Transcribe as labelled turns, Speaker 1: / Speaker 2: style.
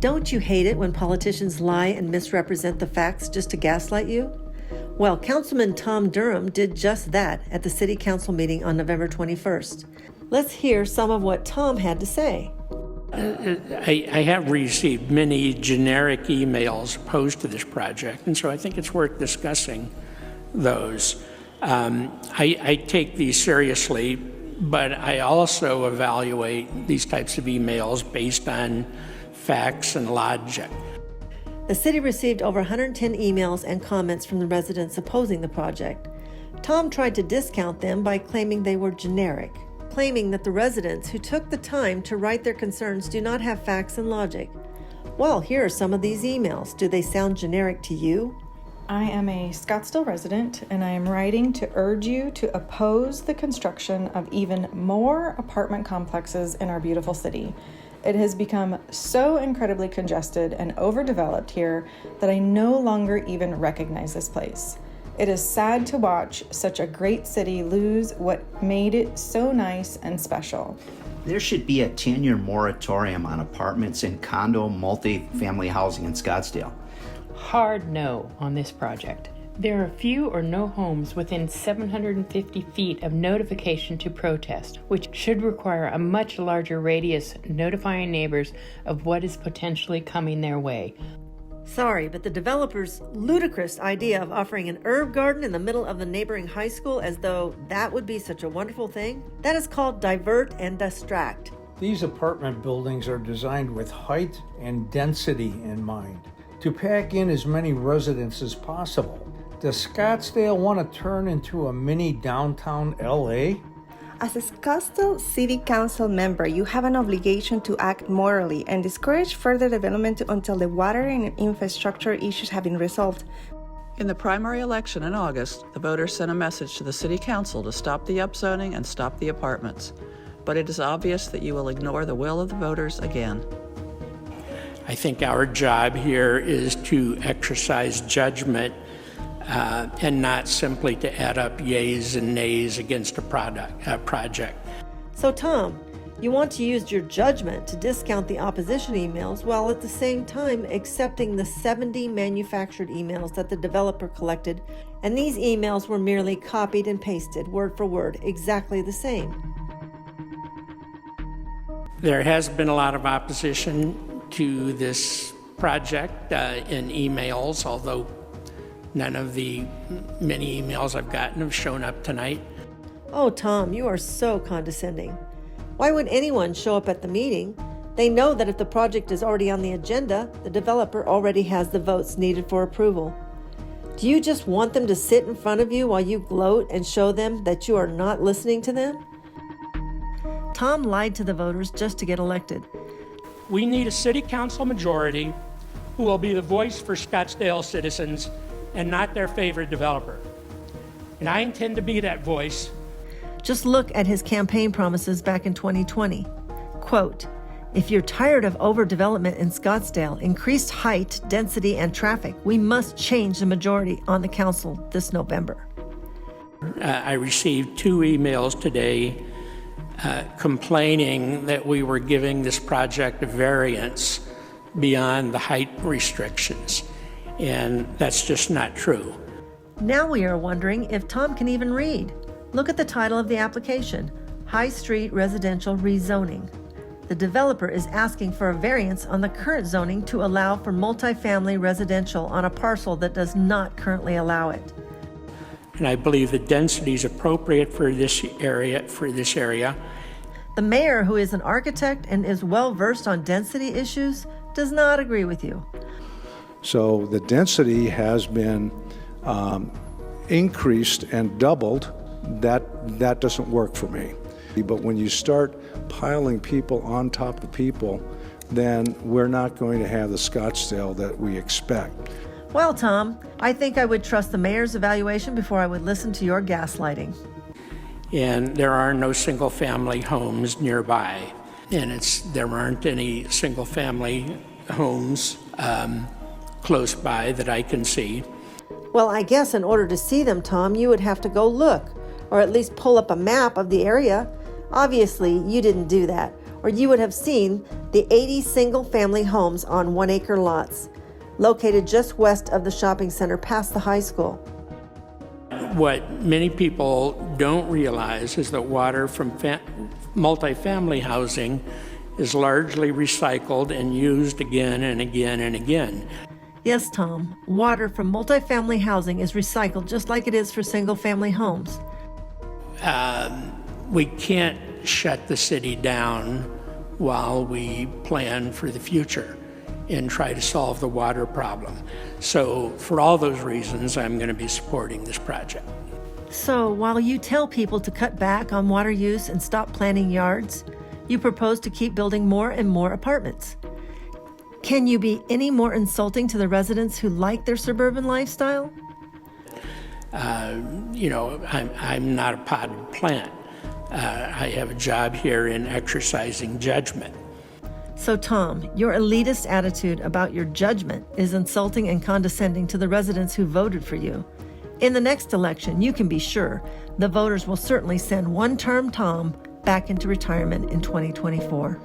Speaker 1: Don't you hate it when politicians lie and misrepresent the facts just to gaslight you? Well, Councilman Tom Durham did just that at the City Council meeting on November 21st. Let's hear some of what Tom had to say.
Speaker 2: I have received many generic emails opposed to this project, and so I think it's worth discussing those. I take these seriously, but I also evaluate these types of emails based on facts and logic.
Speaker 1: The city received over 110 emails and comments from the residents opposing the project. Tom tried to discount them by claiming they were generic, claiming that the residents who took the time to write their concerns do not have facts and logic. Well, here are some of these emails. Do they sound generic to you?
Speaker 3: I am a Scottsdale resident, and I am writing to urge you to oppose the construction of even more apartment complexes in our beautiful city. It has become so incredibly congested and overdeveloped here that I no longer even recognize this place. It is sad to watch such a great city lose what made it so nice and special.
Speaker 4: There should be a 10-year moratorium on apartments and condo multi-family housing in Scottsdale.
Speaker 5: Hard no on this project. There are few or no homes within 750 feet of notification to protest, which should require a much larger radius notifying neighbors of what is potentially coming their way.
Speaker 1: Sorry, but the developer's ludicrous idea of offering an herb garden in the middle of the neighboring high school as though that would be such a wonderful thing, that is called divert and distract.
Speaker 6: These apartment buildings are designed with height and density in mind, to pack in as many residents as possible. Does Scottsdale want to turn into a mini downtown LA?
Speaker 7: As a Scottsdale City Council member, you have an obligation to act morally and discourage further development until the water and infrastructure issues have been resolved.
Speaker 8: In the primary election in August, the voters sent a message to the City Council to stop the upzoning and stop the apartments. But it is obvious that you will ignore the will of the voters again.
Speaker 2: I think our job here is to exercise judgment and not simply to add up yays and nays against a project.
Speaker 1: So Tom, you want to use your judgment to discount the opposition emails while at the same time accepting the 70 manufactured emails that the developer collected, and these emails were merely copied and pasted word for word, exactly the same.
Speaker 2: There has been a lot of opposition to this project in emails, although none of the many emails I've gotten have shown up tonight.
Speaker 1: Oh, Tom, you are so condescending. Why would anyone show up at the meeting? They know that if the project is already on the agenda, the developer already has the votes needed for approval. Do you just want them to sit in front of you while you gloat and show them that you are not listening to them? Tom lied to the voters just to get elected.
Speaker 9: We need a city council majority who will be the voice for Scottsdale citizens and not their favorite developer. And I intend to be that voice.
Speaker 1: Just look at his campaign promises back in 2020. Quote, "If you're tired of overdevelopment in Scottsdale, increased height, density, and traffic, we must change the majority on the council this November."
Speaker 2: I received 2 emails today complaining that we were giving this project a variance beyond the height restrictions. And that's just not true.
Speaker 1: Now we are wondering if Tom can even read. Look at the title of the application, High Street Residential Rezoning. The developer is asking for a variance on the current zoning to allow for multifamily residential on a parcel that does not currently allow it.
Speaker 2: And I believe the density is appropriate for this area.
Speaker 1: The mayor, who is an architect and is well versed on density issues, does not agree with you.
Speaker 10: So the density has been increased and doubled. That doesn't work for me. But when you start piling people on top of people, then we're not going to have the Scottsdale that we expect.
Speaker 1: Well, Tom, I think I would trust the mayor's evaluation before I would listen to your gaslighting.
Speaker 2: And there are no single-family homes nearby. And there aren't any single-family homes close by that I can see.
Speaker 1: Well, I guess in order to see them, Tom, you would have to go look, or at least pull up a map of the area. Obviously, you didn't do that. or you would have seen the 80 single-family homes on 1-acre lots, located just west of the shopping center past the high school.
Speaker 2: What many people don't realize is that water from multifamily housing is largely recycled and used again and again and again.
Speaker 1: Yes, Tom, water from multifamily housing is recycled just like it is for single-family homes.
Speaker 2: We can't shut the city down while we plan for the future and try to solve the water problem. So for all those reasons, I'm going to be supporting this project.
Speaker 1: So while you tell people to cut back on water use and stop planting yards, you propose to keep building more and more apartments. Can you be any more insulting to the residents who like their suburban lifestyle?
Speaker 2: I'm not a potted plant. I have a job here in exercising judgment.
Speaker 1: So, Tom, your elitist attitude about your judgment is insulting and condescending to the residents who voted for you. In the next election, you can be sure the voters will certainly send one-term Tom back into retirement in 2024.